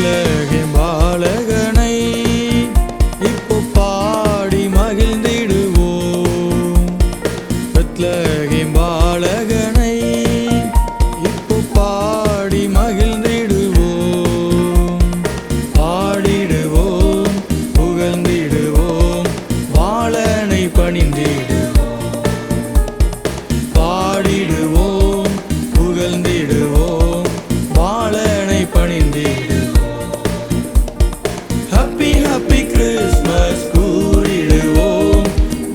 Bethlehem பாலகனை இப்போ பாடி மகிழ்ந்திடுவோம். Bethlehem பாலகனை இப்போ பாடி மகிழ்ந்திடுவோம். பாடிடுவோம், புகழ்ந்திடுவோம், பாலனை பணிந்திடுவோம். பாடிடுவோம், புகழ்ந்திடுவோம், பாலனை பணிந்திடுவோம். ஹாப்பி ஹாப்பி கிறிஸ்மஸ் கூறிடுவோம்,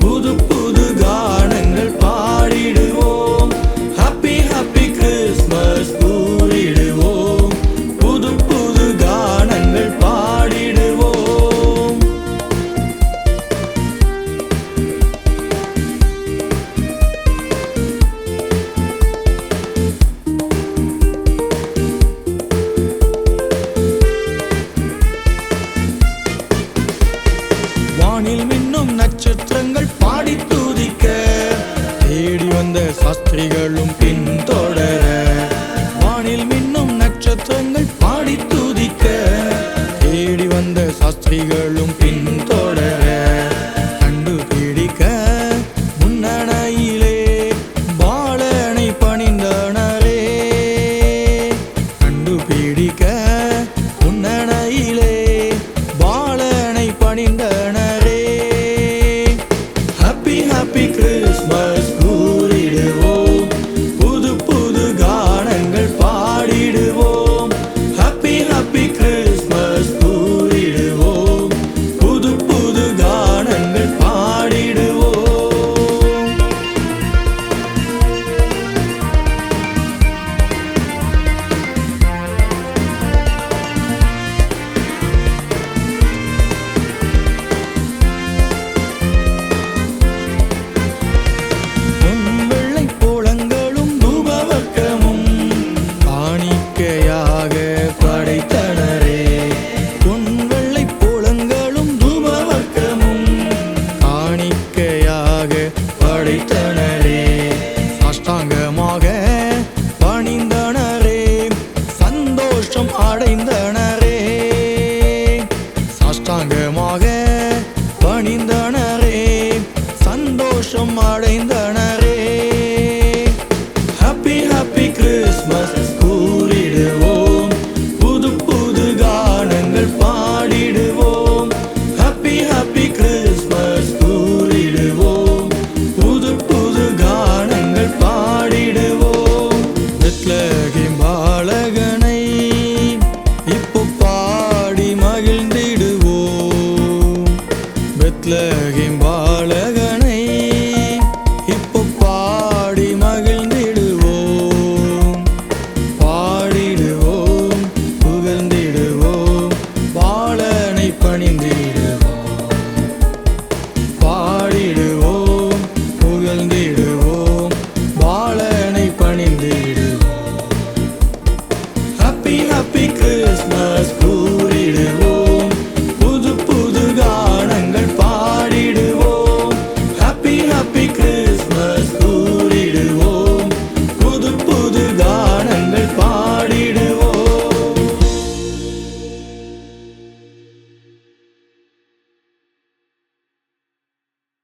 புது புது கானங்கள் பாடிடுவோம். ஹாப்பி ஹாப்பி கிறிஸ்மஸ் கூறிடுவோம், புது புது கானங்கள் பாடிடுவோம். வானில் மின்னும் நட்சத்திரங்கள் பாடி துதிக்க, தேடி வந்த சாஸ்திரிகளும் பின்தொடர. வானில் மின்னும் நட்சத்திரங்கள் பாடி துதிக்க, தேடி வந்த சாஸ்திரிகள்